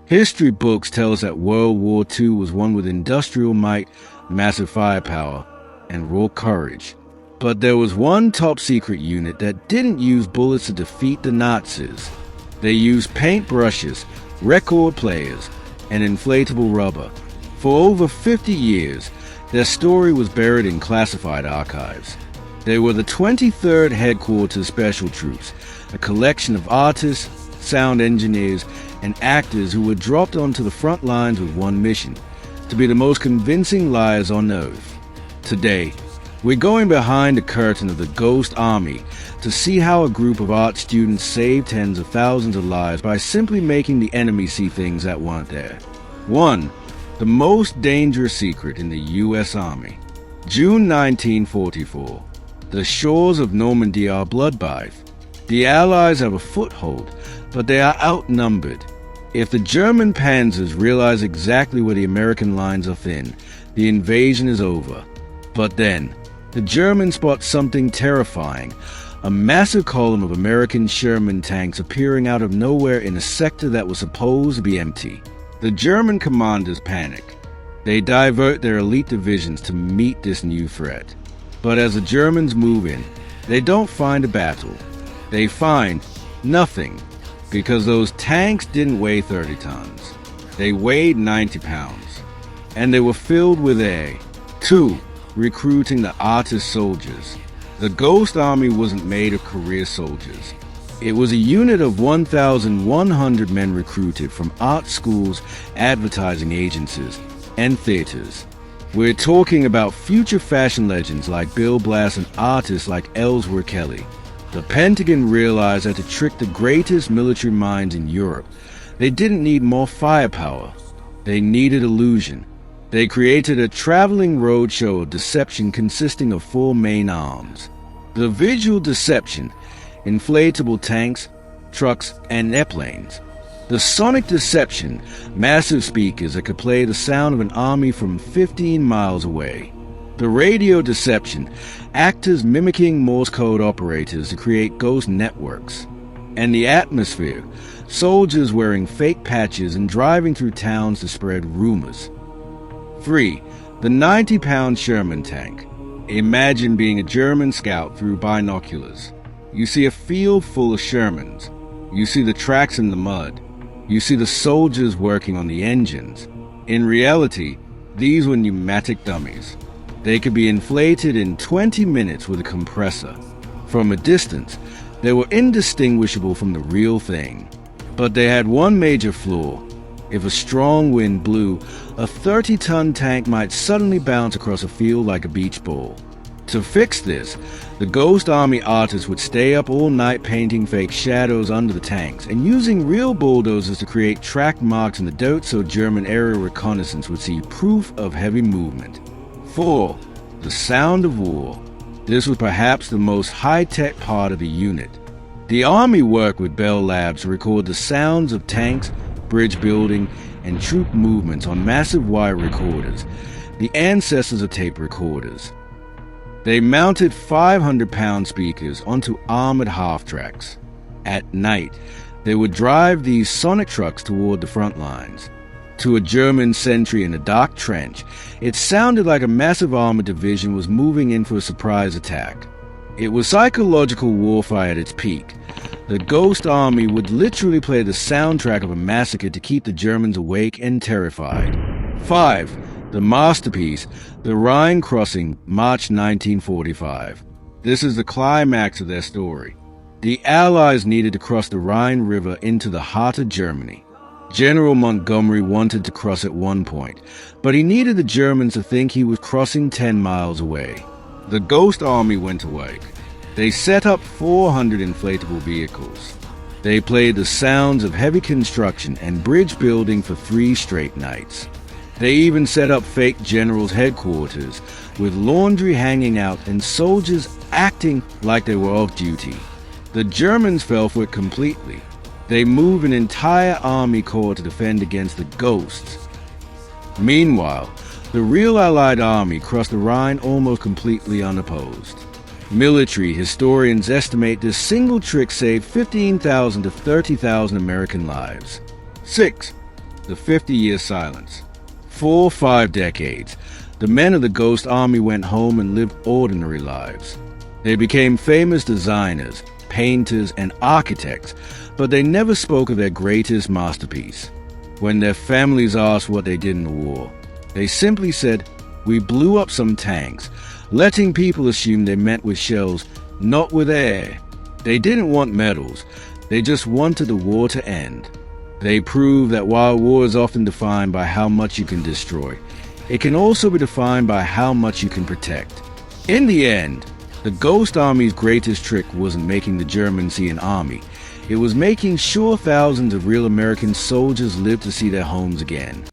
History books tell us that World War II was won with industrial might, massive firepower, and raw courage. But there was one top-secret unit that didn't use bullets to defeat the Nazis. They used paintbrushes, record players, and inflatable rubber. For over 50 years, their story was buried in classified archives. They were the 23rd Headquarters Special Troops, a collection of artists, sound engineers, and actors who were dropped onto the front lines with one mission: to be the most convincing liars on earth. Today, we're going behind the curtain of the Ghost Army to see how a group of art students saved tens of thousands of lives by simply making the enemy see things that weren't there. 1. The most dangerous secret in the U.S. Army. June 1944. The shores of Normandy are bloodbath. The Allies have a foothold, but they are outnumbered. If the German Panzers realize exactly where the American lines are thin, the invasion is over. But then, the Germans spot something terrifying: a massive column of American Sherman tanks appearing out of nowhere in a sector that was supposed to be empty. The German commanders panic. They divert their elite divisions to meet this new threat. But as the Germans move in, they don't find a battle. They find nothing, because those tanks didn't weigh 30 tons. They weighed 90 pounds, and they were filled with air. 2. Recruiting the artist soldiers. The Ghost Army wasn't made of career soldiers. It was a unit of 1,100 men recruited from art schools, advertising agencies, and theaters. We're talking about future fashion legends like Bill Blass and artists like Ellsworth Kelly. The Pentagon realized that to trick the greatest military minds in Europe, they didn't need more firepower. They needed illusion. They created a traveling roadshow of deception consisting of 4 main arms. The visual deception: inflatable tanks, trucks, and airplanes. The sonic deception: massive speakers that could play the sound of an army from 15 miles away. The radio deception: actors mimicking Morse code operators to create ghost networks. And the atmosphere: soldiers wearing fake patches and driving through towns to spread rumors. 3. The 90-pound Sherman tank. Imagine being a German scout through binoculars. You see a field full of Shermans. You see the tracks in the mud. You see the soldiers working on the engines. In reality, these were pneumatic dummies. They could be inflated in 20 minutes with a compressor. From a distance, they were indistinguishable from the real thing. But they had one major flaw. If a strong wind blew, a 30-ton tank might suddenly bounce across a field like a beach ball. To fix this, the Ghost Army artists would stay up all night painting fake shadows under the tanks and using real bulldozers to create track marks in the dirt so German aerial reconnaissance would see proof of heavy movement. 4. The sound of war. This was perhaps the most high-tech part of the unit. The Army worked with Bell Labs to record the sounds of tanks, bridge building, and troop movements on massive wire recorders, the ancestors of tape recorders. They mounted 500-pound speakers onto armored half-tracks. At night, they would drive these sonic trucks toward the front lines. To a German sentry in a dark trench, it sounded like a massive armored division was moving in for a surprise attack. It was psychological warfare at its peak. The Ghost Army would literally play the soundtrack of a massacre to keep the Germans awake and terrified. 5. The masterpiece, the Rhine crossing, March 1945. This is the climax of their story. The Allies needed to cross the Rhine River into the heart of Germany. General Montgomery wanted to cross at one point, but he needed the Germans to think he was crossing 10 miles away. The Ghost Army went to work. They set up 400 inflatable vehicles. They played the sounds of heavy construction and bridge building for 3 straight nights. They even set up fake generals' headquarters with laundry hanging out and soldiers acting like they were off duty. The Germans fell for it completely. They moved an entire army corps to defend against the ghosts. Meanwhile, the real Allied army crossed the Rhine almost completely unopposed. Military historians estimate this single trick saved 15,000 to 30,000 American lives. 6. the 50-year silence. For 5 decades, the men of the Ghost Army went home and lived ordinary lives. They became famous designers, painters, and architects, but they never spoke of their greatest masterpiece. When their families asked what they did in the war, they simply said, "We blew up some tanks," letting people assume they meant with shells, not with air. They didn't want medals, they just wanted the war to end. They proved that while war is often defined by how much you can destroy, it can also be defined by how much you can protect. In the end, the Ghost Army's greatest trick wasn't making the Germans see an army. It was making sure thousands of real American soldiers lived to see their homes again.